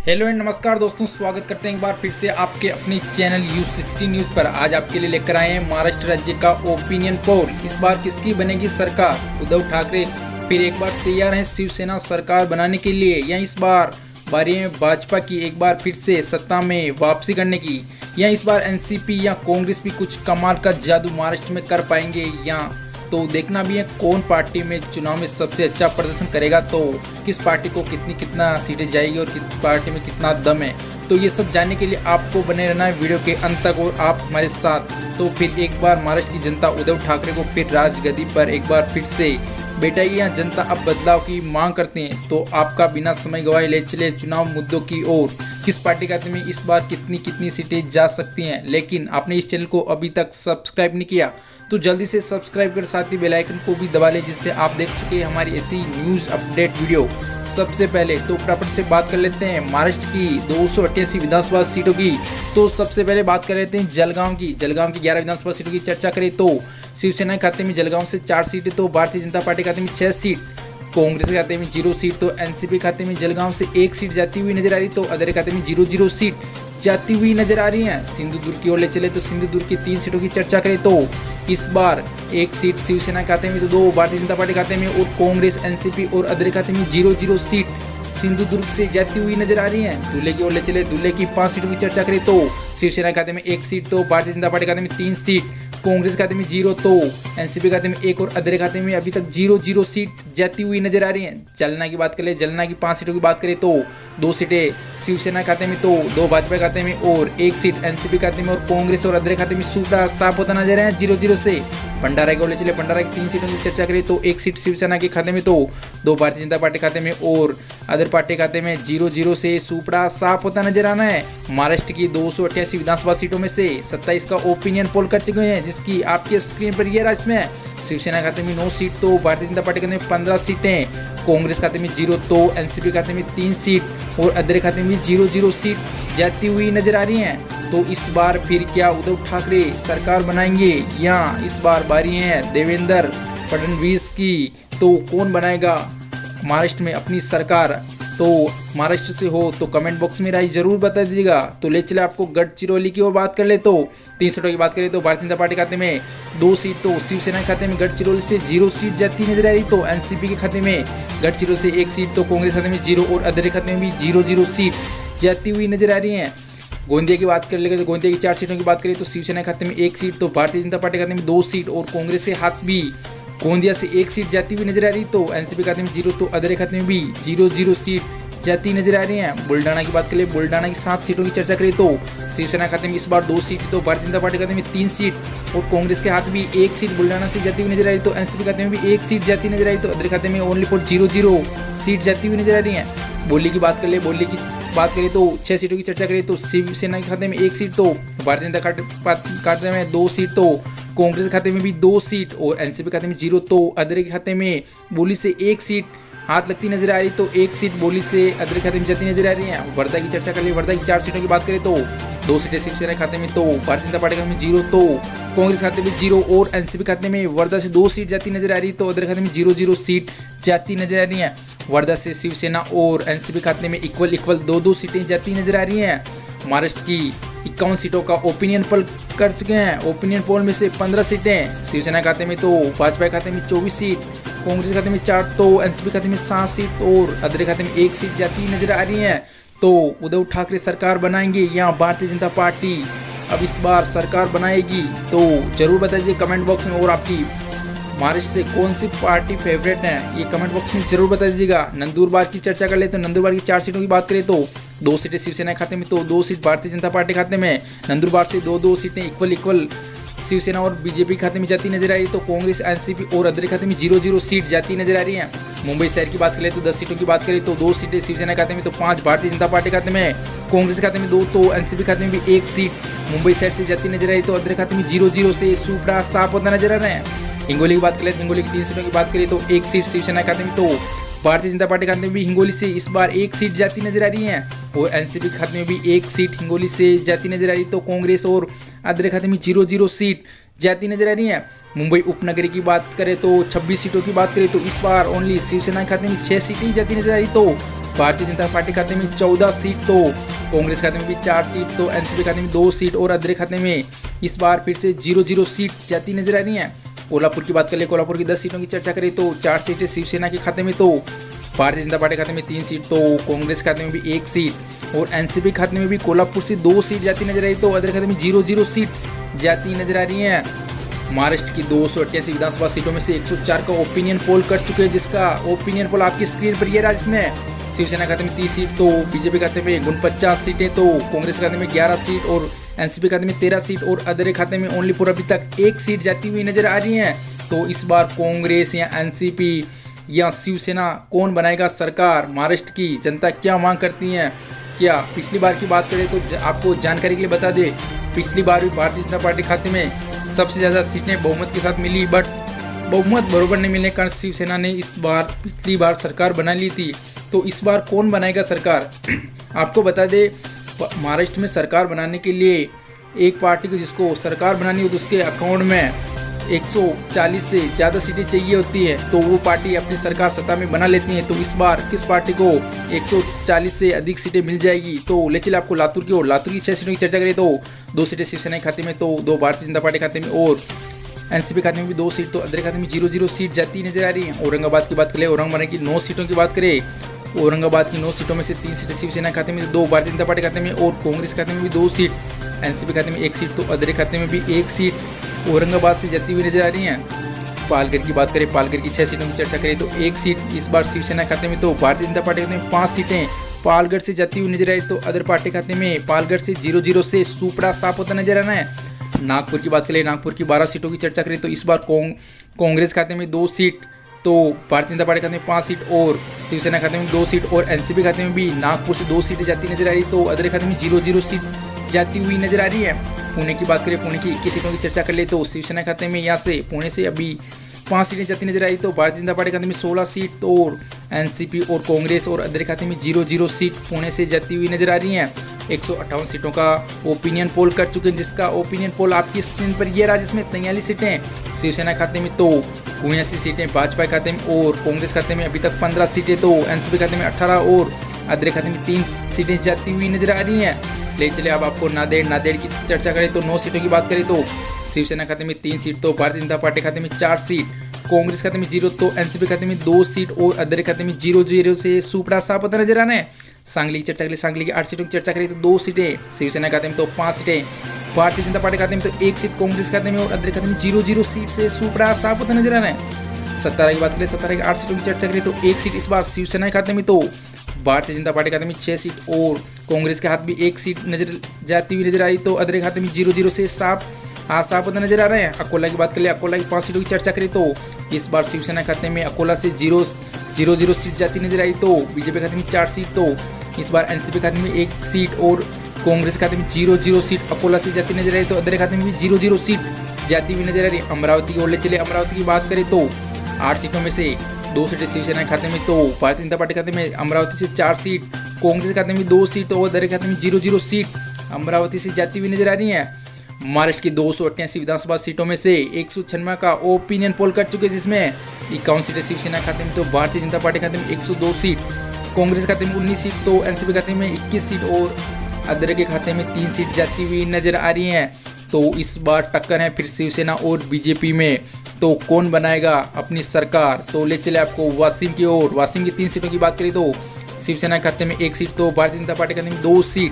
Hello and नमस्कार दोस्तों, स्वागत करते हैं एक बार फिर से आपके अपने चैनल U60 न्यूज़ पर। आज आपके लिए लेकर आए हैं महाराष्ट्र राज्य का ओपिनियन पोल। इस बार किसकी बनेगी सरकार? उद्धव ठाकरे फिर एक बार तैयार हैं शिवसेना सरकार बनाने के लिए, या इस बार बारी है भाजपा की एक बार फिर से सत्ता में वापसी करने की, या इस बार एनसीपी या कांग्रेस भी कुछ कमाल का जादू महाराष्ट्र में कर पाएंगे? या तो देखना भी है कौन पार्टी में चुनाव में सबसे अच्छा प्रदर्शन करेगा, तो किस पार्टी को कितना सीटें जाएगी और किस पार्टी में कितना दम है। तो ये सब जानने के लिए आपको बने रहना है वीडियो के अंत तक और आप हमारे साथ। तो फिर एक बार महाराष्ट्र की जनता उद्धव ठाकरे को फिर राजगद्दी पर एक बार फिर से बैठाई, या जनता अब बदलाव की मांग करते हैं? तो आपका बिना समय गवाए ले चले चुनाव मुद्दों की ओर। किस पार्टी खाते में इस बार कितनी सीटें जा सकती हैं? लेकिन आपने इस चैनल को अभी तक सब्सक्राइब नहीं किया तो जल्दी से सब्सक्राइब कर साथ ही बेल आइकन को भी दबा लें, जिससे आप देख सके हमारी ऐसी न्यूज़ अपडेट वीडियो सबसे पहले। तो फटाफट से बात कर लेते हैं महाराष्ट्र की 288 विधानसभा सीटों की। तो सबसे पहले बात कर लेते हैं जलगांव की 11 विधानसभा सीटों की चर्चा करें तो शिवसेना खाते में जलगांव से 4 सीटें, तो भारतीय जनता पार्टी खाते में 6 सीट, कांग्रेस के खाते में 0 सीट, तो एनसीपी खाते में जलगांव से 1 सीट जाती हुई नजर आ रही, तो अदर खाते में 0 सीट जाती हुई नजर आ रही है। सिंधुदुर्ग की ओर ले चले तो सिंधुदुर्ग की 3 सीटों की चर्चा करें तो इस बार 1 सीट शिवसेना खाते में, तो 2 भारतीय जनता पार्टी खाते में, और कांग्रेस एनसीपी और अदर खाते में 0 सीट सिंधुदुर्ग से जाती हुई नजर आ रही है। दूल्हे की ओर ले चले, दूल्हे की 5 सीटों की चर्चा करें तो शिवसेना खाते में 1 सीट, तो भारतीय जनता पार्टी खाते में 3 सीट, कांग्रेस खाते में 0, तो एनसीपी खाते में 1 और अदर खाते में अभी तक 0 सीट जाती हुई नजर आ रही है। जालना की बात करें, जालना की 5 सीटों की बात करें तो 2 सीटें शिवसेना खाते में, तो 2 भाजपा खाते में, और 1 सीट एनसीपी खाते में, और कांग्रेस और अदर खाते में सूटा साफ होता नजर है 0 से। भंडारा की ओर ले चले, भंडारा की 3 सीटों की चर्चा करें तो 1 सीट शिवसेना के खाते में, तो 2 भारतीय जनता पार्टी खाते में, और अदर पार्टी खाते में 0 से सुपड़ा साफ होता नजर आना है। महाराष्ट्र की 288 विधानसभा सीटों में से 27 का ओपिनियन पोल कर चुके हैं, जिसकी आपके स्क्रीन पर ये रहा। इसमें शिवसेना खाते में 9 सीट, तो भारतीय जनता पार्टी खाते में 15 सीटें, कांग्रेस खाते में 0, तो एनसीपी खाते में 3 सीट, और अदर खाते में 0 सीट जाती हुई नजर आ रही हैं। तो इस बार फिर क्या उद्धव ठाकरे सरकार बनाएंगे, या इस बार बारी है देवेंद्र फडणवीस की? तो कौन बनाएगा महाराष्ट्र में अपनी सरकार? तो महाराष्ट्र से हो तो कमेंट बॉक्स में राय जरूर बता दीजिएगा। तो ले चले आपको गढ़चिरौली की ओर बात कर ले तो 3 सीटों की बात करें तो भारतीय जनता पार्टी खाते में 2 सीट, तो शिवसेना के खाते में गढ़चिरौली से 0 सीट जाती नजर आ रही, तो एनसीपी के खाते में गढ़चिरौली से 1 सीट, तो कांग्रेस खाते में 0 और अदर खाते में भी 0 सीट जाती हुई नजर आ रही है। गोंदिया की बात कर लेंगे तो गोंदिया की 4 सीटों की बात करें तो शिवसेना खाते में 1 सीट, तो भारतीय जनता पार्टी खाते में 2 सीट, और कांग्रेस के हाथ भी गोंदिया से 1 सीट जाती हुई नजर आ रही, तो एनसीपी खाते में 0, तो अदर खाते में भी 0 सीट जाती नजर आ रही है। बुल्डाना की बात करें, बुल्डाना की 7 सीटों की चर्चा करें तो शिवसेना खाते में इस बार 2 सीट, तो भारतीय जनता पार्टी खाते में 3 सीट, और कांग्रेस के हाथ भी 1 सीट बुल्डाना से जाती हुई नजर आ रही, तो एनसीपी खाते में भी 1 सीट जाती नजर आ रही, तो अदर खाते में ओनली फॉर 0 सीट जाती हुई नजर आ रही है। बोली की बात कर ले, बोली की बात करें तो 6 सीटों की चर्चा करें तो शिवसेना के खाते में 1 सीट, तो भारतीय जनता खाते में 2 सीट, तो कांग्रेस खाते में भी 2 सीट, और एनसीपी खाते में 0, तो अदर के खाते में बोली से 1 सीट हाथ लगती नजर आ रही, तो 1 सीट बोली से अदर खाते में जाती नजर आ रही है। वर्धा की चर्चा कर ले, वर्धा की 4 सीटों की बात करें तो 2 सीटें शिवसेना खाते में, तो भारतीय जनता पार्टी खाते में 0, तो कांग्रेस खाते में 0, और एनसीपी खाते में वर्धा से 2 सीट जाती नजर आ रही, तो अदर खाते में 0 सीट जाती नजर आ रही है। वर्धा से शिवसेना और एनसीपी खाते में इक्वल 2 सीटें जाती नजर आ रही हैं। महाराष्ट्र की 51 सीटों का ओपिनियन पोल कर चुके हैं। ओपिनियन पोल में से 15 सीटें शिवसेना खाते में, तो भाजपा खाते में 24 सीट, कांग्रेस खाते में 4, तो एनसीपी खाते में 7 सीट, और अदर खाते में 1 सीट जाती नजर आ रही है। तो उद्धव ठाकरे सरकार बनाएंगे, या भारतीय जनता पार्टी अब इस बार सरकार बनाएगी? तो जरूर बता दीजिए कमेंट बॉक्स में, और आपकी महाराष्ट्र से कौन सी पार्टी फेवरेट है ये कमेंट बॉक्स में जरूर बता दीजिएगा। नंदुरबार की चर्चा कर ले तो नंदुरबार की 4 सीटों की बात करें तो 2 सीटें शिवसेना खाते में, तो 2 सीट भारतीय जनता पार्टी खाते में। नंदुरबार से 2 सीटें इक्वल शिवसेना और बीजेपी खाते में जाती नजर आ रही, तो कांग्रेस एनसीपी और अदर खाते में 0 सीट जाती नजर आ रही है। मुंबई शहर की बात करें तो 10 सीटों की बात करें तो 2 सीटें शिवसेना खाते में, तो 5 भारतीय जनता पार्टी खाते में, कांग्रेस खाते में 2, तो एनसीपी खाते में भी 1 सीट मुंबई शहर से जाती नजर आ रही, तो अदर खाते में 0 से सुपड़ा साफ होता नजर आ रहे हैं। हिंगोली की बात करें, हिंगोली की 3 सीटों की बात करें तो 1 सीट शिवसेना खाते में, तो भारतीय जनता पार्टी खाते में भी हिंगोली से इस बार 1 सीट जाती नजर आ रही है, और एनसीपी खाते में भी 1 सीट हिंगोली से जाती नजर आ रही, तो कांग्रेस और अदर खाते में 0 सीट जाती नजर आ रही हैं। मुंबई उपनगरी की बात करें तो 26 सीटों की बात करें तो इस बार ओनली शिवसेना के खाते में 6 सीटें ही जाती नजर आ रही। तो भारतीय जनता पार्टी खाते में 14 सीट, तो कांग्रेस खाते में भी 4 सीट, तो एनसीपी खाते में 2 सीट और अदर खाते में इस बार फिर से 0-0 सीट जाती नजर आ रही है। कोल्हापुर की बात करें, कोल्हापुर की 10 सीटों की चर्चा करें तो 4 सीटें शिवसेना के खाते में, तो भारतीय जनता पार्टी खाते में 3 सीट, तो कांग्रेस खाते में भी 1 सीट और एनसीपी खाते में भी कोल्हापुर से 2 सीट जाती नजर आई। तो अदर खाते में 0-0 सीट जाती नजर आ रही है। महाराष्ट्र की 288 विधानसभा सीटों में से 104 का ओपिनियन पोल कर चुके हैं, जिसका ओपिनियन पोल आपकी स्क्रीन पर ये रहा, जिसमें शिवसेना खाते में 30 सीट, तो बीजेपी खाते में 49 सीटें, तो कांग्रेस खाते में 11 सीट और एनसीपी खाते में 13 सीट और अदर खाते में ओनली फॉर अभी तक 1 सीट जाती हुई नजर आ रही है। तो इस बार कांग्रेस या एनसीपी या शिवसेना कौन बनाएगा सरकार? महाराष्ट्र की जनता क्या मांग करती है? क्या पिछली बार की बात करें तो आपको जानकारी के लिए बता दें, पिछली बार भी भारतीय जनता पार्टी खाते में सबसे ज़्यादा सीटें बहुमत के साथ मिली, बट बहुमत बरोबर नहीं मिलने के कारण शिवसेना ने इस बार पिछली बार सरकार बना ली थी। तो इस बार कौन बनाएगा सरकार? आपको बता दें, महाराष्ट्र में सरकार बनाने के लिए एक पार्टी को जिसको सरकार बनानी हो तो उसके अकाउंट में 140 से ज़्यादा सीटें चाहिए होती है, तो वो पार्टी अपनी सरकार सत्ता में बना लेती है। तो इस बार किस पार्टी को 140 से अधिक सीटें मिल जाएगी? तो ले चले आपको लातूर की ओर। लातूर की 6 सीटों की चर्चा करें तो 2 सीटें शिवसेना के खाते में, तो 2 भारतीय जनता पार्टी खाते में और एनसीपी खाते में भी 2 सीट, तो अदर खाते में 0-0 सीट जाती नजर आ रही है। औरंगाबाद की बात करें, औरंगाबाद की 9 सीटों की बात करें, औरंगाबाद की 9 सीटों में से 3 सीटें शिवसेना खाते में, 2 भारतीय जनता पार्टी खाते में और कांग्रेस खाते में भी 2 सीट, एनसीपी खाते में 1 सीट, तो अदर खाते में भी 1 सीट औरंगाबाद से जाती हुई नजर आ रही हैं। पालघर की बात करें, पालघर की 6 सीटों की चर्चा करें तो 1 सीट इस बार शिवसेना खाते में, तो भारतीय जनता पार्टी खाते में 5 सीटें पालघर से जाती हुई नजर आ रही, तो अदर पार्टी खाते में पालघर से 0-0 से सुपड़ा साफ होता नजर आना है। नागपुर की बात करें, नागपुर की 12 सीटों की चर्चा करें तो इस बार कांग्रेस खाते में 2 सीट, तो भारतीय जनता पार्टी खाते में 5 सीट और शिवसेना खाते में 2 सीट और एनसीपी खाते में भी नागपुर से 2 सीटें जाती नजर आ रही, तो अदर खाते में 0-0 सीट जाती हुई नजर आ रही है। पुणे की बात करें, पुणे की 21 सीटों की चर्चा कर ले तो शिवसेना खाते में यहाँ से पुणे से अभी 5 सीटें जाती नजर आई, तो भारतीय जनता पार्टी खाते में 16 सीट, तो और एनसीपी और कांग्रेस और अदर खाते में 0-0 सीट पुणे से जाती हुई नजर आ रही हैं। 158 सीटों का ओपिनियन पोल कर चुके हैं, जिसका ओपिनियन पोल आपकी स्क्रीन पर ये रहा, जिसमें 43 सीटें शिवसेना खाते में, तो 79 सीटें भाजपा खाते में और कांग्रेस खाते में अभी तक 15 सीटें, तो एनसीपी खाते में 18 और अदर खाते में 3 सीटें जाती हुई नजर आ रही हैं। ले चले अब आपको नांदेड़ की चर्चा करें तो 9 सीटों की बात करें तो शिवसेना खाते में 3 सीट, तो भारतीय जनता पार्टी खाते में 4 सीट, कांग्रेस खाते में 0, तो एनसीपी खाते में 2 सीट और अदर खाते में 0-0 से सुपड़ा साफ होता नजर आना है। सांगली की चर्चा करें, सांगली की 8 सीटों की चर्चा करें तो 2 सीटें शिवसेना खाते में, तो 5 सीटें भारतीय जनता पार्टी खाते में, तो 1 सीट कांग्रेस खाते में और अदर खाते में 0-0 सीट से सुपड़ा साफ होता नजर आना है। सतारा की बात करें, सतारा की 8 सीटों की चर्चा करें तो 1 सीट इस बार शिवसेना खाते में, तो भारतीय जनता पार्टी खाते में 6 सीट और कांग्रेस के हाथ भी 1 सीट नजर जाती हुई नजर आ रही, तो अदर खाते में 0-0 से साफ होता नजर आ रहे हैं। अकोला की बात करें, अकोला की 5 सीटों की चर्चा करें तो इस बार शिवसेना खाते में अकोला से 0-0 सीट जाती नजर आई, तो बीजेपी खाते में 4 सीट, तो इस बार एनसीपी खाते में 1 सीट और कांग्रेस खाते में 0-0 सीट अकोला से जाती नजर आई, तो अदर खाते में भी 0-0 सीट जाती हुई नजर आ रही है। अमरावती की ओर ले चले, अमरावती की बात करें तो 8 सीटों में से 2 सीटें शिवसेना खाते में, तो भारतीय जनता पार्टी खाते में अमरावती से 4 सीट, कांग्रेस खाते में 2 सीट और अदर खाते में 0-0 सीट अमरावती से जाती हुई नजर आ रही है। महाराष्ट्र की 288 विधानसभा सीटों में से 196 का ओपिनियन पोल कर चुके हैं, जिसमें 51 सीटें शिवसेना खाते में, तो भारतीय जनता पार्टी खाते में 102 सीट, कांग्रेस खाते में 19 सीट, तो एनसीपी खाते में 21 सीट और अदर के खाते में 3 सीट जाती हुई नजर आ रही हैं। तो इस बार टक्कर है फिर शिवसेना और बीजेपी में, तो कौन बनाएगा अपनी सरकार? तो ले चले आपको वाशिम की ओर। वाशिम की 3 सीटों की बात करें तो शिवसेना खाते में 1 सीट, तो भारतीय जनता पार्टी खाते में 2 सीट,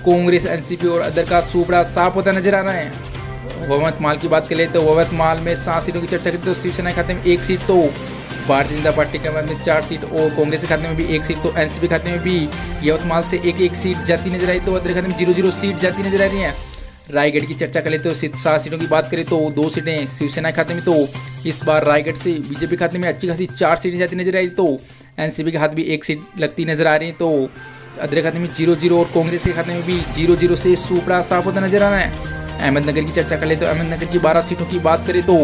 कांग्रेस एनसीपी और अदर का सुपड़ा साफ होता नजर आ रहा है। ववतमाल की बात करें तो ववतमाल में 7 सीटों की चर्चा करें तो शिवसेना खाते में 1 सीट, तो भारतीय जनता पार्टी के में 4 सीट और कांग्रेस के खाते में भी 1 सीट, तो एनसीपी खाते में भी यवतमाल से 1-1 सीट जाती नजर आई, तो अदर खाते में 0-0 सीट जाती नजर आ रही है। रायगढ़ की चर्चा करें तो 7 सीटों की बात करें तो 2 सीटें शिवसेना खाते में, तो इस बार रायगढ़ से बीजेपी खाते में अच्छी खासी 4 सीटें जाती नजर आ रही, तो एनसीपी के हाथ भी 1 सीट लगती नजर आ रही है, तो अदर खाते में 0-0 और कांग्रेस के खाते में भी 0-0 से सुपड़ा साफ होता नजर आ रहा है। अहमदनगर की चर्चा कर ले तो अहमदनगर की 12 सीटों की बात करें तो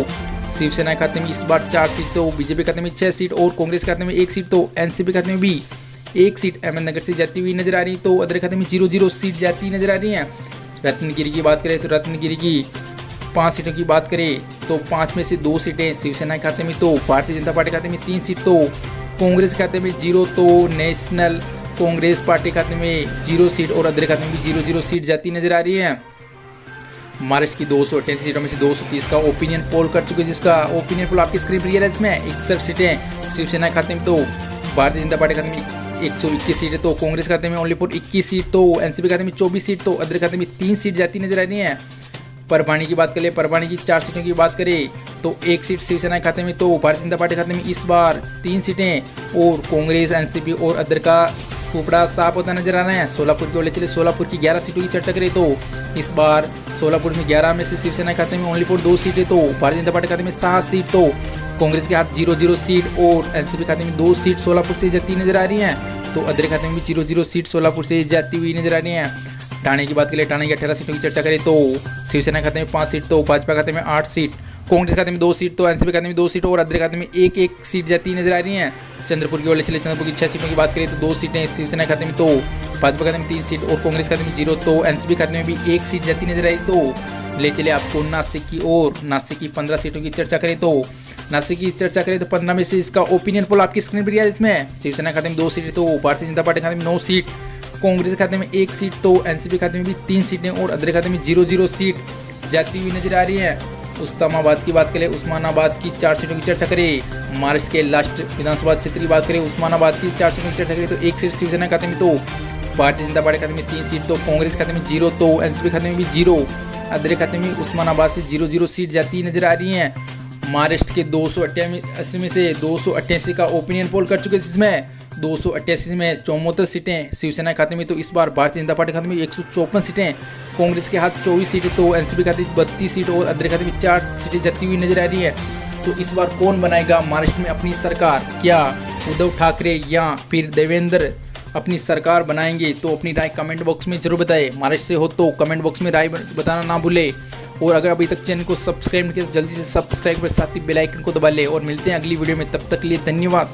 शिवसेना खाते में इस बार 4 सीट, तो बीजेपी खाते में 6 सीट और कांग्रेस खाते में 1 सीट, तो एनसीपी खाते में भी 1 सीट अहमदनगर से जाती हुई नजर आ रही, तो अदर खाते में 0-0 सीट जाती नजर आ रही है। रत्नगिरी की बात करें तो रत्नगिरी की 5 सीटों की बात करें तो 5 में से 2 सीटें शिवसेना के खाते में, तो भारतीय जनता पार्टी के खाते में 3 सीट, तो कांग्रेस के खाते में 0, तो नेशनल कांग्रेस पार्टी के खाते में 0 सीट और अदर खाते में भी 0 सीट जाती नजर आ रही है। महाराष्ट्र की 288 सीटों में से 230 का ओपिनियन पोल कर चुके हैं, जिसका ओपिनियन पोल आपकी स्क्रीन पर है। इसमें 61 सीटें शिवसेना के खाते में, तो भारतीय जनता पार्टी के खाते में 121 सीटें, तो कांग्रेस खाते में ओनली फॉर 21 सीट, तो एनसीपी खाते में 24 सीट, तो अदर खाते में 3 सीट जाती नजर आ रही है। परभाणी की बात करें, परभाणी की 4 सीटों की बात करें तो 1 सीट शिवसेना के खाते में, तो भारतीय जनता पार्टी के खाते में इस बार 3 सीटें और कांग्रेस एनसीपी और अदर का कुपड़ा साफ होता नजर आ रहा है। सोलापुर की ओर चले, सोलापुर की 11 सीटों की चर्चा करें तो इस बार सोलापुर में 11 में से शिवसेना के खाते में ओनली फॉर 2 सीटें, तो भारतीय जनता पार्टी के खाते में 7 सीट, तो कांग्रेस के हाथ 0 सीट और एनसीपी खाते में 2 सीट सोलापुर से जाती नजर आ रही है, तो अदर खाते में भी 0 सीट सोलापुर से जाती हुई नजर आ रही है। ठाणे की बात करें, ठाणे की 18 सीटों की चर्चा करें तो शिवसेना खाते में 5 सीट, तो भाजपा खाते में 8 सीट, कांग्रेस खाते में 2 सीट, तो एनसीपी खाते में 2 सीट और अदर खाते में 1 सीट जाती नजर आ रही है। चंद्रपुर की ओर चले, चंद्रपुर की 6 सीटों की बात करें तो 2 सीटें शिवसेना खाते में, तो भाजपा खाते में 3 सीट और कांग्रेस खाते में 0, तो एनसीपी खाते में भी 1 सीट जाती नजर आई। तो ले चले आपको नासिक की ओर, नासिक की 15 सीटों की चर्चा करें तो नासिक की चर्चा करें तो 15 में से इसका ओपिनियन पोल आपकी स्क्रीन पर है। इसमें शिवसेना खाते में 2 सीटें, तो भारतीय जनता पार्टी खाते में 9 सीट, कांग्रेस खाते में 1 सीट, तो एनसीपी खाते में भी 3 सीटें और अदर खाते में 0 सीट जाती हुई नजर आ रही है। उस्मानाबाद की बात करें, उस्मानाबाद की 4 सीटों की चर्चा करें, महाराष्ट्र के लास्ट विधानसभा क्षेत्र की बात करें, उस्मानाबाद की 4 सीटों की चर्चा करें तो 1 सीट शिवसेना खाते में, तो भारतीय जनता पार्टी खाते में 3 सीट, तो कांग्रेस खाते में 0, तो एनसीपी खाते में भी 0, अदर खाते में उस्मानाबाद से 0 सीट जाती नजर आ रही है। महाराष्ट्र के 288 में से 288 का ओपिनियन पोल कर चुके हैं, जिसमें 288 में 74 सीटें शिवसेना के खाते में, तो इस बार भारतीय जनता पार्टी खाते में 154 सीटें, कांग्रेस के हाथ 24 सीटें, तो एनसीपी खाते में 32 सीट और अदर खाते में 4 सीटें जाती हुई नजर आ रही है। तो इस बार कौन बनाएगा महाराष्ट्र में अपनी सरकार? क्या उद्धव ठाकरे या फिर देवेंद्र अपनी सरकार बनाएंगे? तो अपनी राय कमेंट बॉक्स में जरूर बताएं। महाराष्ट्र से हो तो कमेंट बॉक्स में राय बताना ना भूले, और अगर अभी तक चैनल को सब्सक्राइब नहीं किया तो जल्दी से सब्सक्राइब कर साथ ही बेल आइकन को दबा ले, और मिलते हैं अगली वीडियो में। तब तक के लिए धन्यवाद।